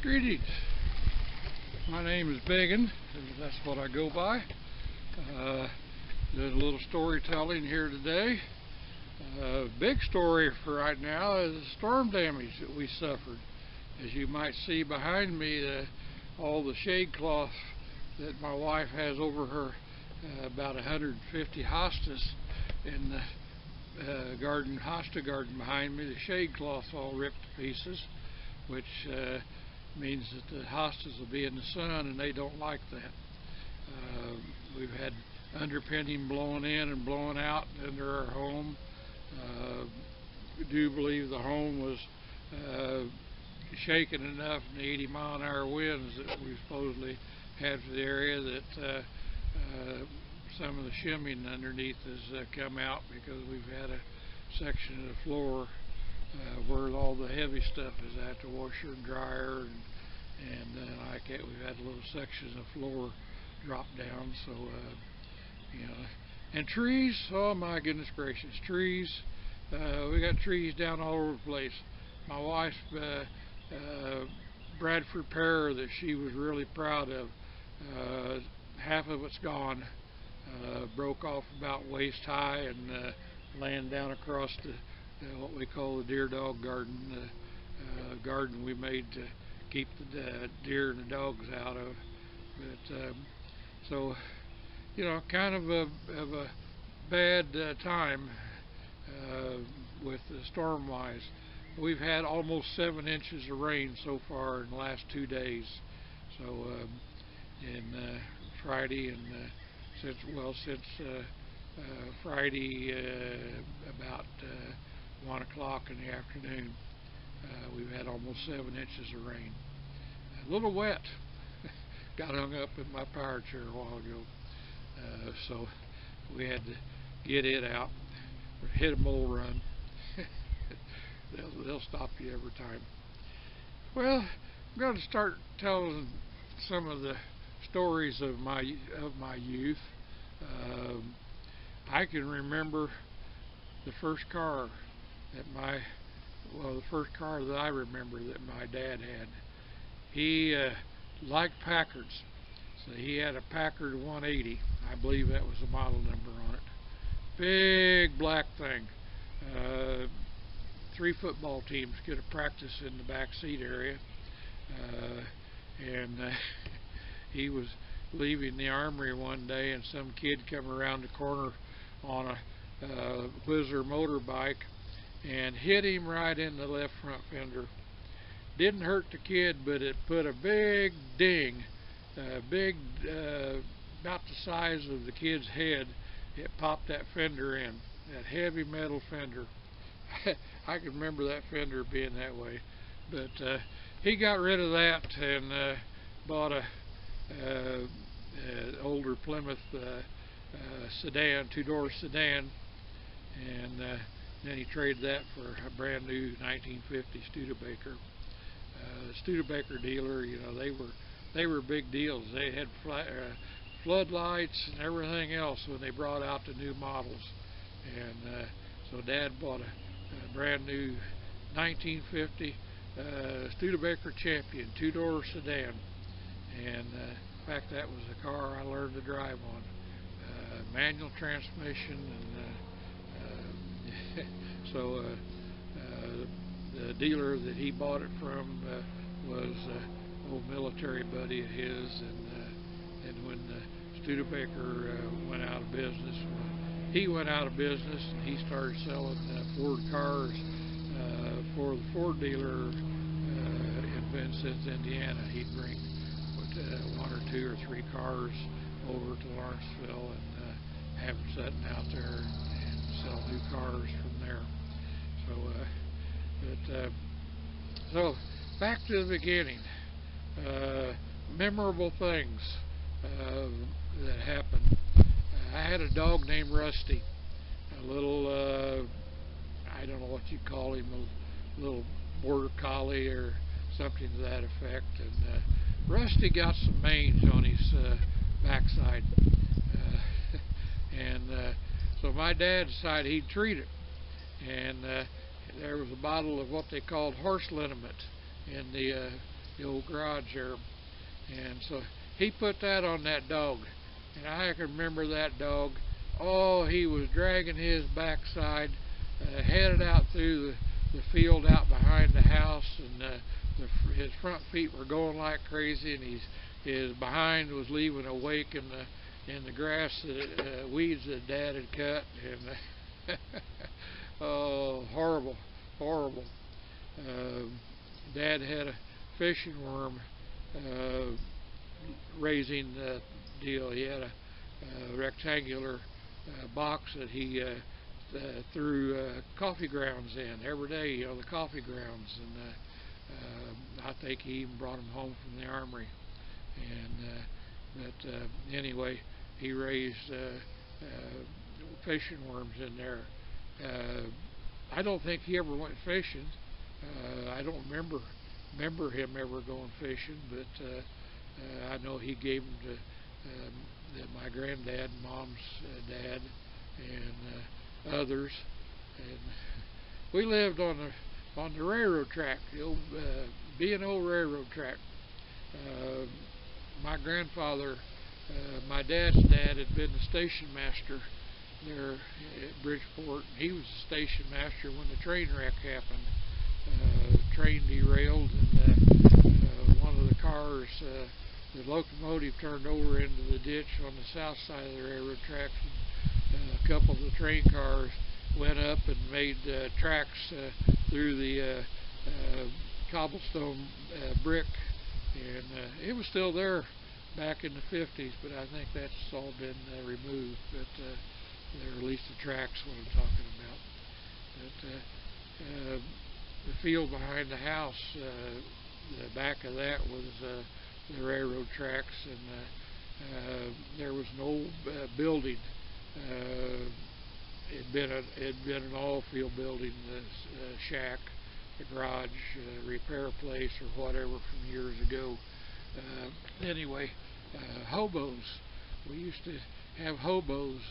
Greetings. My name is Bigun. That's what I go by. Doing a little storytelling here today. Big story for right now is the storm damage that we suffered. As you might see behind me, all the shade cloth that my wife has over her about 150 hostas in the hosta garden behind me. The shade cloth's all ripped to pieces, which means that the hostas will be in the sun, and they don't like that. We've had underpinning blowing in and blowing out under our home. We do believe the home was shaken enough in the 80-mile-an-hour winds that we supposedly had for the area that some of the shimming underneath has come out, because we've had a section of the floor where all the heavy stuff is at, the washer and dryer and like that. We've had little sections of floor drop down, so you know. And trees, oh my goodness gracious, trees. We got trees down all over the place. My wife's Bradford pear that she was really proud of, half of it's gone. Broke off about waist high and laying down across the what we call the deer dog garden, garden we made to keep the deer and the dogs out of. But so, you know, kind of a bad time with the storm-wise. We've had almost 7 inches of rain so far in the last 2 days. So in Friday and since Friday about 1 o'clock in the afternoon, we've had almost 7 inches of rain. A little wet. Got hung up in my Powerchair a while ago, so we had to get it out. Hit a mole run. They'll stop you every time. Well, I'm going to start telling some of the stories of my youth. I can remember the first car that the first car that I remember that my dad had. He liked Packards, so he had a Packard 180. I believe that was the model number on it. Big black thing. 3 football teams could have practiced in the back seat area, and he was leaving the armory one day, and some kid come around the corner on a Whizzer motorbike and hit him right in the left front fender. Didn't hurt the kid, but it put a big ding, about the size of the kid's head. It popped that fender in, that heavy metal fender. I can remember that fender being that way. But he got rid of that and bought a older Plymouth sedan, 2-door sedan, and then he traded that for a brand new 1950 Studebaker. The Studebaker dealer, you know, they were big deals. They had floodlights and everything else when they brought out the new models. And so Dad bought a brand new 1950 Studebaker Champion 2-door sedan. And in fact, that was the car I learned to drive on. Manual transmission, and so the dealer that he bought it from was an old military buddy of his, and when the Studebaker went out of business, he went out of business, and he started selling Ford cars for the Ford dealer in Vincennes, Indiana. He'd bring 1 or 2 or 3 cars over to Lawrenceville and have them sitting out there and sell new cars from there. So back to the beginning. Memorable things that happened. I had a dog named Rusty, a little, I don't know what you call him, a little border collie or something to that effect. And Rusty got some mange on his backside. So my dad decided he'd treat it. And there was a bottle of what they called horse liniment in the the old garage there. And so he put that on that dog, and I can remember that dog. Oh, he was dragging his backside, headed out through the field out behind the house, and his front feet were going like crazy, and his behind was leaving a wake in the grass, weeds that Dad had cut, and oh, horrible, horrible. Dad had a fishing worm raising deal. He had a rectangular box that he threw coffee grounds in every day, the coffee grounds, and I think he even brought them home from the armory. And but anyway, he raised fishing worms in there. I don't think he ever went fishing. I don't remember him ever going fishing, but I know he gave them to my granddad, Mom's dad, and others. And we lived on the railroad track, the old B&O railroad track. My grandfather, my dad's dad, had been the station master there at Bridgeport. He was the station master when the train wreck happened. Train derailed, and one of the cars, the locomotive, turned over into the ditch on the south side of the railroad tracks, and a couple of the train cars went up and made tracks through the cobblestone brick, and it was still there back in the 50s, but I think that's all been removed, but or at least the tracks, what I'm talking about. But the field behind the house, the back of that was the railroad tracks, and there was an old building. It'd been an all-field building, a shack, a garage, repair place, or whatever from years ago. Anyway, hobos. We used to have hobos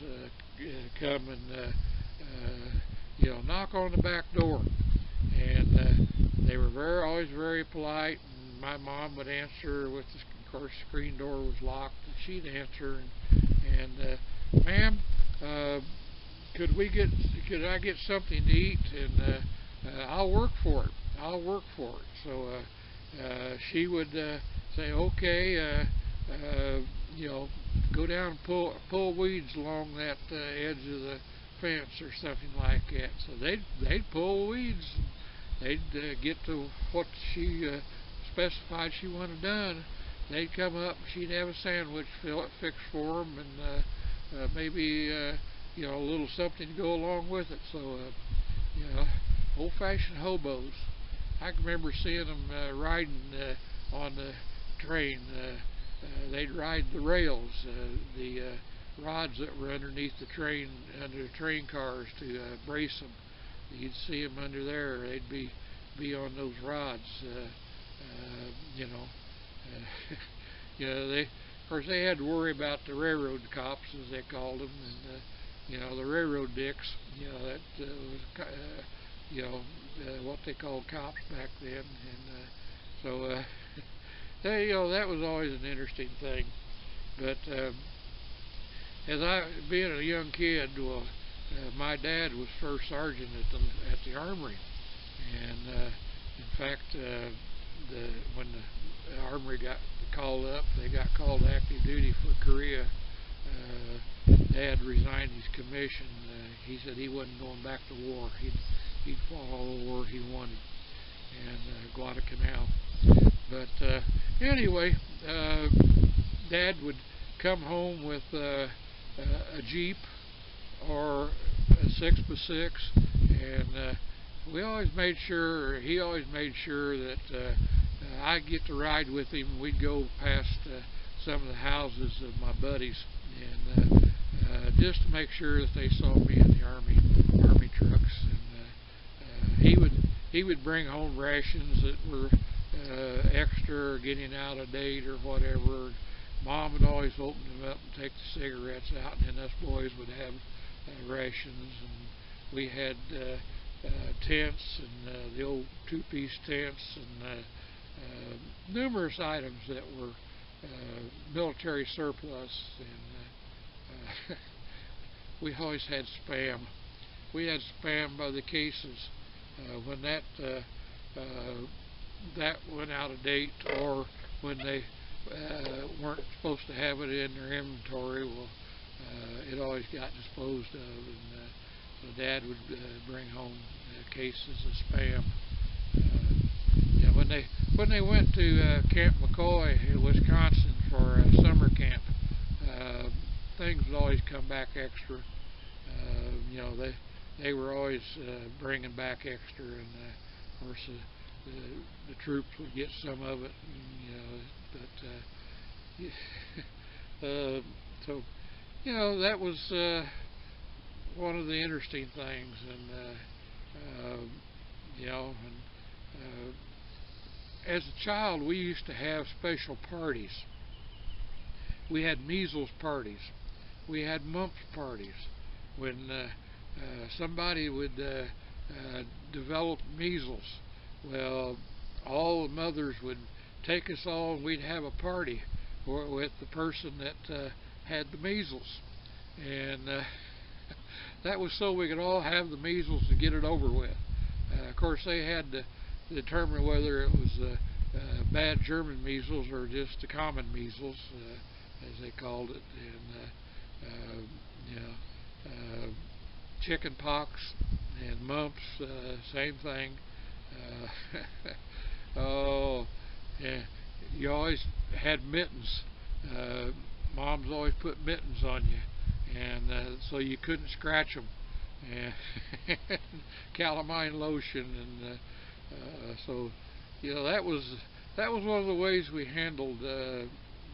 come and knock on the back door, and they were always very polite. And my mom would answer with, of course, the screen door was locked, and she'd answer, and ma'am, could I get something to eat? And I'll work for it. So she would say, okay, go down and pull weeds along that edge of the fence or something like that. So they'd pull weeds. They'd get to what she specified she wanted done. They'd come up, and she'd have a sandwich fixed for them, and maybe a little something to go along with it. So old-fashioned hobos. I can remember seeing them riding on the train. They'd ride the rails, the rods that were underneath the train, under the train cars to brace them. You'd see them under there. They'd be on those rods. They, of course, they had to worry about the railroad cops, as they called them, and the railroad dicks. That was what they called cops back then, and so that was always an interesting thing. But being a young kid, my dad was first sergeant at the armory, and in fact, when the armory got called up, they got called active duty for Korea. Dad resigned his commission. He said he wasn't going back to war. He'd fought all the war he wanted, and Guadalcanal. But anyway, Dad would come home with a Jeep or a 6x6, and he always made sure that I'd get to ride with him. We'd go past some of the houses of my buddies, and just to make sure that they saw me in the army trucks. And he would bring home rations that were extra or getting out of date or whatever. Mom would always open them up and take the cigarettes out, and then us boys would have rations. And we had tents, and the old two-piece tents, and numerous items that were military surplus, and we always had Spam. We had Spam by the cases. When that went out of date, or when they weren't supposed to have it in their inventory, well, it always got disposed of, and so Dad would bring home cases of Spam. Yeah, when they went to Camp McCoy in Wisconsin for summer camp, things would always come back extra. You know, they were always bringing back extra, and of course the troops would get some of it, you know, but so you know, that was one of the interesting things, and you know, and as a child we used to have special parties. We had measles parties, we had mumps parties. When somebody would develop measles, well, all the mothers would take us all, and we'd have a party with the person that had the measles, and that was so we could all have the measles and get it over with. Of course, they had to determine whether it was bad German measles or just the common measles, as they called it, and you know, chicken pox and mumps, same thing. Oh, yeah, you always had mittens. Moms always put mittens on you, and so you couldn't scratch them. And calamine lotion, and so you know, that was one of the ways we handled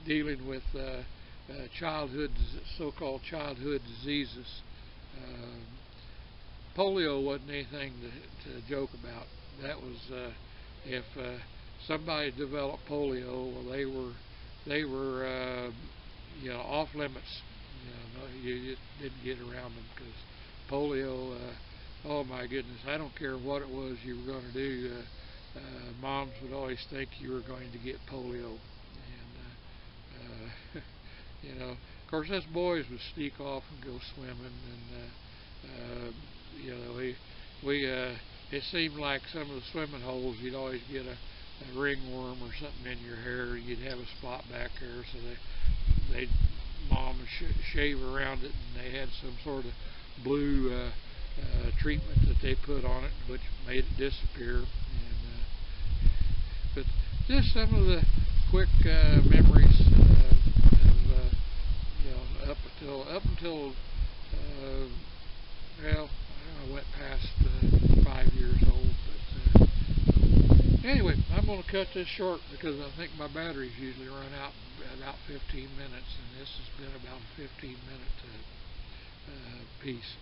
dealing with so-called childhood diseases. Polio wasn't anything to joke about. That was if somebody developed polio, well, they were you know, off limits. You know, you didn't get around them, because polio, oh my goodness, I don't care what it was you were going to do. Moms would always think you were going to get polio, and you know, of course, us boys would sneak off and go swimming, and you know, it seemed like some of the swimming holes, you'd always get a ringworm or something in your hair. You'd have a spot back there, so Mom would shave around it, and they had some sort of blue treatment that they put on it, which made it disappear. And but just some of the quick memories of you know, up until well, I went past 5 years old. But anyway, I'm going to cut this short, because I think my batteries usually run out in about 15 minutes, and this has been about a 15-minute piece.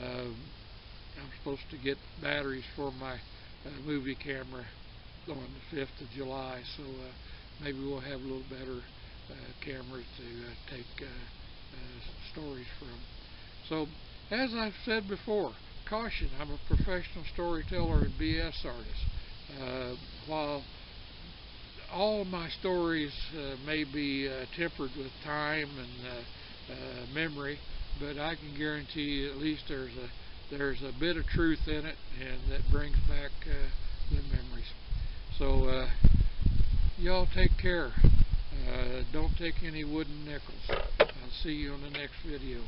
I'm supposed to get batteries for my movie camera on the 5th of July, so maybe we'll have a little better cameras to take stories from. So, as I've said before, caution, I'm a professional storyteller and BS artist. While all of my stories may be tempered with time and memory, but I can guarantee you at least there's a bit of truth in it, and that brings back the memories. So y'all take care. Don't take any wooden nickels. I'll see you on the next video.